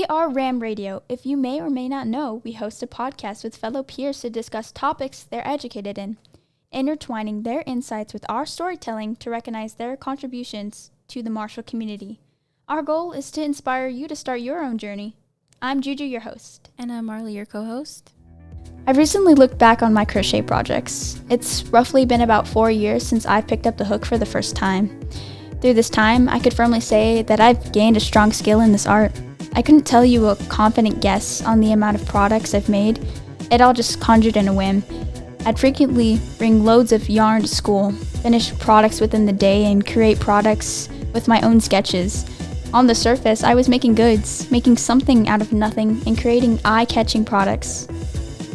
We are Ram Radio. If you may or may not know, we host a podcast with fellow peers to discuss topics they're educated in, intertwining their insights with our storytelling to recognize their contributions to the Marshall community. Our goal is to inspire you to start your own journey. I'm Juju, your host. And I'm Marley, your co-host. I've recently looked back on my crochet projects. It's roughly been about 4 years since I picked up the hook for the first time. Through this time, I could firmly say that I've gained a strong skill in this art. I couldn't tell you a confident guess on the amount of products I've made. It all just conjured in a whim. I'd frequently bring loads of yarn to school, finish products within the day, and create products with my own sketches. On the surface, I was making goods, making something out of nothing, and creating eye-catching products.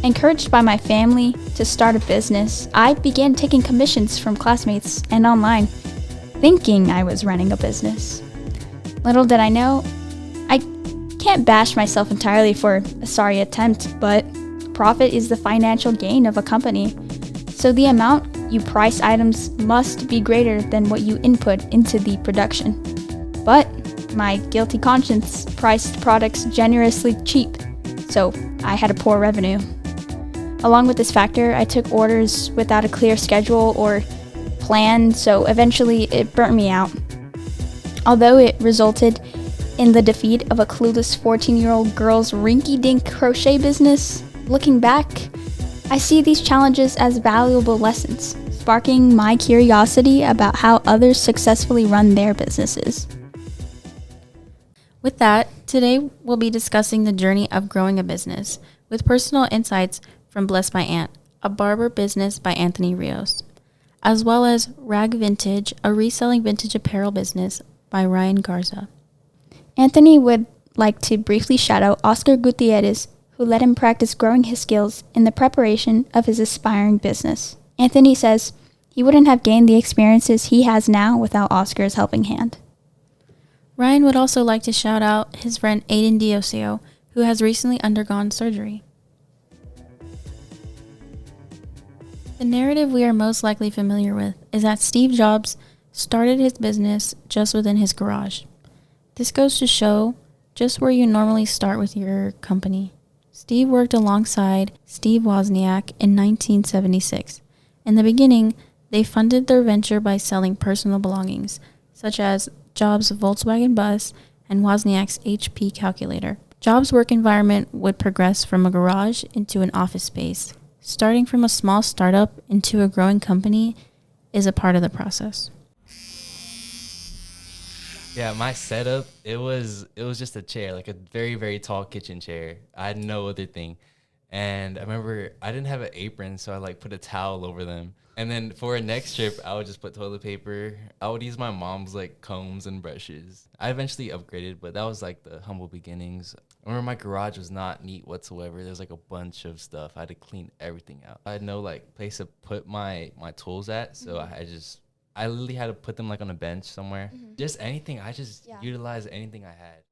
Encouraged by my family to start a business, I began taking commissions from classmates and online, thinking I was running a business. Little did I know, I can't bash myself entirely for a sorry attempt, but profit is the financial gain of a company. So the amount you price items must be greater than what you input into the production. But my guilty conscience priced products generously cheap, so I had a poor revenue. Along with this factor, I took orders without a clear schedule or plan, so eventually it burnt me out. Although it resulted in the defeat of a clueless 14-year-old girl's rinky-dink crochet business, looking back, I see these challenges as valuable lessons, sparking my curiosity about how others successfully run their businesses. With that, today we'll be discussing the journey of growing a business with personal insights from Bless My Aunt, a barber business by Anthony Rios, as well as Rag Vintage, a reselling vintage apparel business by Ryan Garza. Anthony would like to briefly shout out Oscar Gutierrez, who let him practice growing his skills in the preparation of his aspiring business. Anthony says he wouldn't have gained the experiences he has now without Oscar's helping hand. Ryan would also like to shout out his friend Aiden Diosio, who has recently undergone surgery. The narrative we are most likely familiar with is that Steve Jobs started his business just within his garage. This goes to show just where you normally start with your company. Steve worked alongside Steve Wozniak in 1976. In the beginning, they funded their venture by selling personal belongings, such as Jobs' Volkswagen bus and Wozniak's HP calculator. Jobs' work environment would progress from a garage into an office space. Starting from a small startup into a growing company is a part of the process. Yeah, my setup, it was just a chair, like a very, very tall kitchen chair. I had no other thing. And I remember I didn't have an apron, so I put a towel over them. And then for a next trip, I would just put toilet paper. I would use my mom's combs and brushes. I eventually upgraded, but that was the humble beginnings. I remember my garage was not neat whatsoever. There's a bunch of stuff. I had to clean everything out. I had no place to put my tools at, so I literally had to put them on a bench somewhere. Mm-hmm. Just anything. I just utilized anything I had.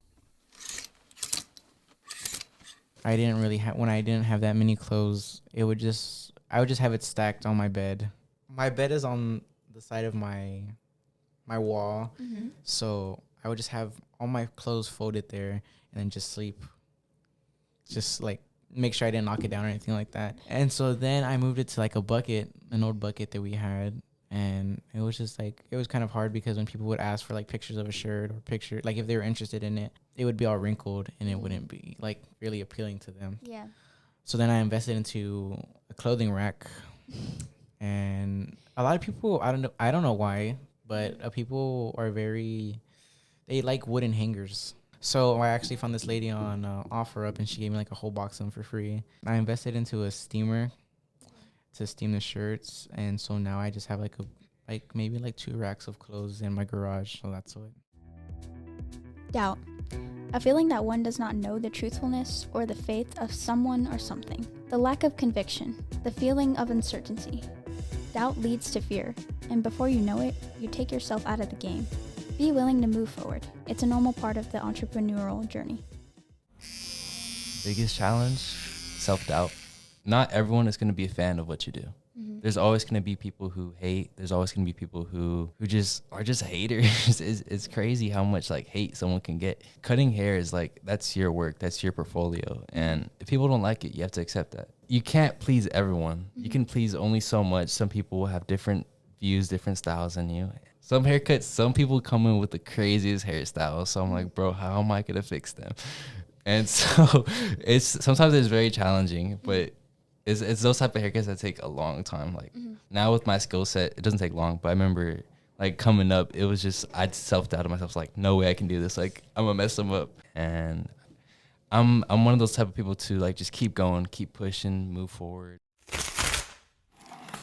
I didn't really have, when I didn't have that many clothes, I would just have it stacked on my bed. My bed is on the side of my wall, so I would just have all my clothes folded there and then just sleep. Just make sure I didn't knock it down or anything like that. And so then I moved it to a bucket, an old bucket that we had. And it was just it was kind of hard because when people would ask for pictures of a shirt or if they were interested in it, it would be all wrinkled and it wouldn't be really appealing to them. Yeah. So then I invested into a clothing rack, and a lot of people, I don't know why, but people are they like wooden hangers. So I actually found this lady on OfferUp, and she gave me a whole box of them for free. I invested into a steamer to steam the shirts, and so now I just have maybe 2 racks of clothes in my garage. So that's what. Doubt. A feeling that one does not know the truthfulness or the faith of someone or something. The lack of conviction. The feeling of uncertainty. Doubt leads to fear, and before you know it, you take yourself out of the game. Be willing to move forward. It's a normal part of the entrepreneurial journey. Biggest challenge, self-doubt. Not everyone is going to be a fan of what you do. Mm-hmm. there's always going to be people who hate. There's always going to be people who just are just haters. It's crazy how much like hate someone can get. Cutting hair is like, that's your work, that's your portfolio, and if people don't like it, you have to accept that. You can't please everyone. You can please only so much. Some people will have different views, different styles than you. Some haircuts, some people come in with the craziest hairstyles. So I'm like, bro, how am I gonna fix them? And so sometimes it's very challenging, but it's those type of haircuts that take a long time. Like now with my skill set, it doesn't take long. But I remember like coming up, it was just I'd self-doubted myself. Like, no way I can do this. Like I'm gonna mess them up. And I'm one of those type of people to like just keep going, keep pushing, move forward.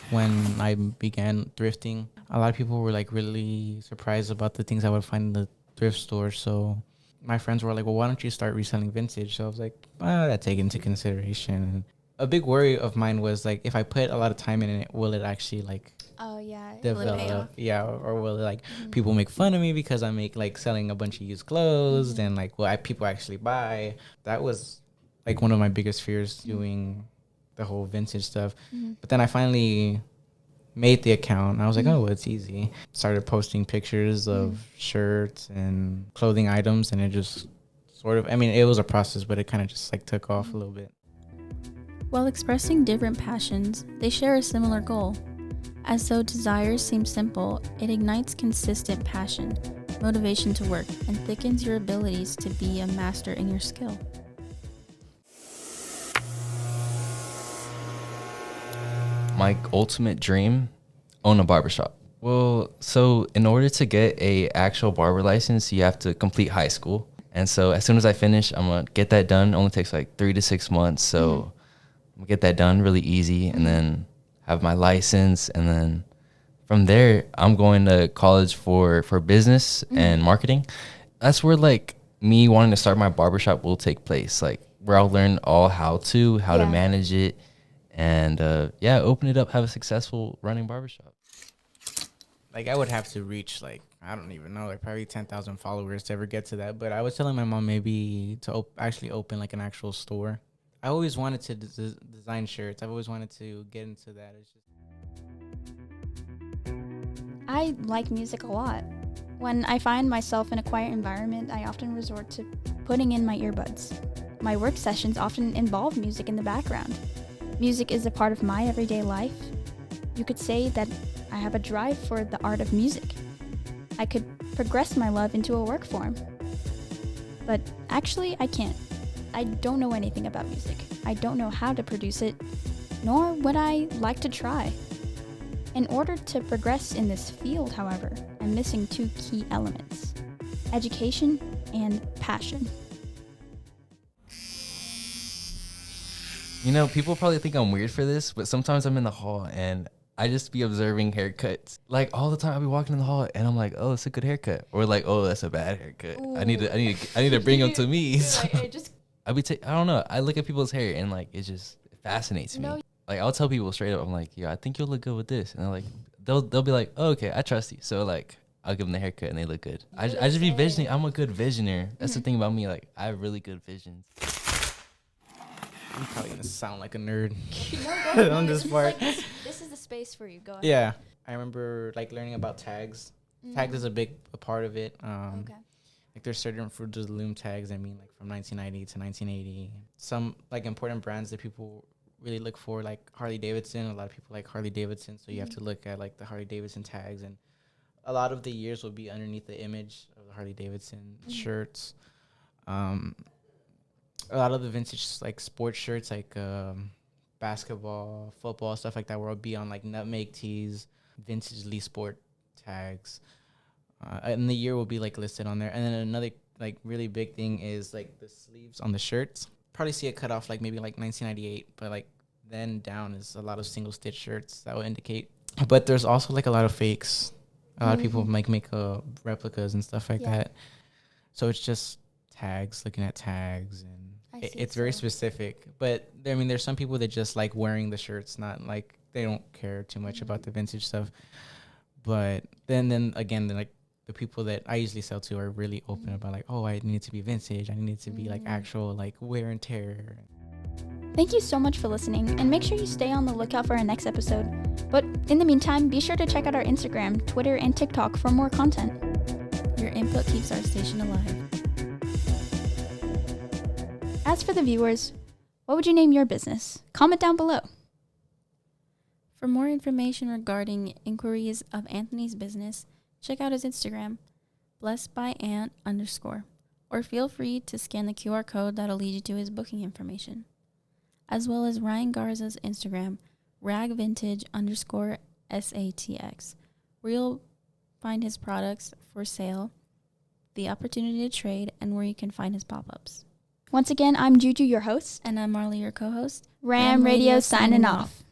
When I began thrifting, a lot of people were like really surprised about the things I would find in the thrift store. So my friends were like, well, why don't you start reselling vintage? So I was like, that take into consideration. And a big worry of mine was like, if I put a lot of time in it, will it actually like Oh yeah, develop? Yeah, or will it like people make fun of me because I make like selling a bunch of used clothes and like people actually buy? That was like one of my biggest fears doing the whole vintage stuff. But then I finally made the account and I was like, oh, it's easy. Started posting pictures of shirts and clothing items, and it just sort of, I mean, it was a process, but it kind of just like took off a little bit. While expressing different passions, they share a similar goal. As though desires seem simple, it ignites consistent passion, motivation to work, and thickens your abilities to be a master in your skill. My ultimate dream, own a barbershop. Well, so in order to get a actual barber license, you have to complete high school. And so as soon as I finish, I'm going to get that done. It only takes like 3 to 6 months. So I'm going to get that done really easy and then have my license. And then from there, I'm going to college for business and marketing. That's where like me wanting to start my barbershop will take place. Like where I'll learn all how to manage it. And open it up, have a successful running barbershop. Like I would have to reach like, I don't even know, like probably 10,000 followers to ever get to that. But I was telling my mom maybe to actually open like an actual store. I always wanted to design shirts. I've always wanted to get into that. It's just I like music a lot. When I find myself in a quiet environment, I often resort to putting in my earbuds. My work sessions often involve music in the background. Music is a part of my everyday life. You could say that I have a drive for the art of music. I could progress my love into a work form. But actually, I can't. I don't know anything about music. I don't know how to produce it, nor would I like to try. In order to progress in this field, however, I'm missing 2 key elements: education and passion. You know, people probably think I'm weird for this, but sometimes I'm in the hall and I just be observing haircuts. Like all the time I'll be walking in the hall and I'm like, oh, it's a good haircut. Or like, oh, that's a bad haircut. Ooh. I need to bring them to me. So Like, I don't know. I look at people's hair and like it fascinates me. Like I'll tell people straight up, I'm like, yeah, I think you'll look good with this. And they're like, they'll be like, oh, okay, I trust you. So like I'll give them the haircut and they look good. I just be visioning. I'm a good visioner. That's the thing about me. Like I have really good visions. I'm probably gonna sound like a nerd No, on this part. This is the space for you. Go ahead. Yeah, I remember like learning about tags. Tags is a big part of it. Okay. Like there's certain Fruit of the Loom tags. I mean, like from 1990 to 1980. Some like important brands that people really look for, like Harley Davidson. A lot of people like Harley Davidson, so you have to look at like the Harley Davidson tags, and a lot of the years will be underneath the image of the Harley Davidson shirts. A lot of the vintage like sports shirts, like basketball, football, stuff like that, will be on like nutmeg tees, vintage Lee Sport tags, and the year will be like listed on there. And then another like really big thing is like the sleeves on the shirts. Probably see it cut off like maybe like 1998, but like then down is a lot of single stitch shirts that will indicate. But there's also like a lot of fakes. A lot of people make replicas and stuff like that. So it's just tags, looking at tags, and it's very specific. But I mean, there's some people that just like wearing the shirts, not like they don't care too much about the vintage stuff. But then again, like the people that I usually sell to are really open about like, oh, I need it to be vintage. I need it to be like actual like wear and tear. Thank you so much for listening, and make sure you stay on the lookout for our next episode. But in the meantime, be sure to check out our Instagram, Twitter, and TikTok for more content. Your input keeps our station alive. As for the viewers, what would you name your business? Comment down below. For more information regarding inquiries of Anthony's business, check out his Instagram, blessedbyant_, or feel free to scan the QR code that'll lead you to his booking information, as well as Ryan Garza's Instagram, ragvintage_SATX, where you'll find his products for sale, the opportunity to trade, and where you can find his pop-ups. Once again, I'm Juju, your host. And I'm Marley, your co-host. Ram Radio signing off.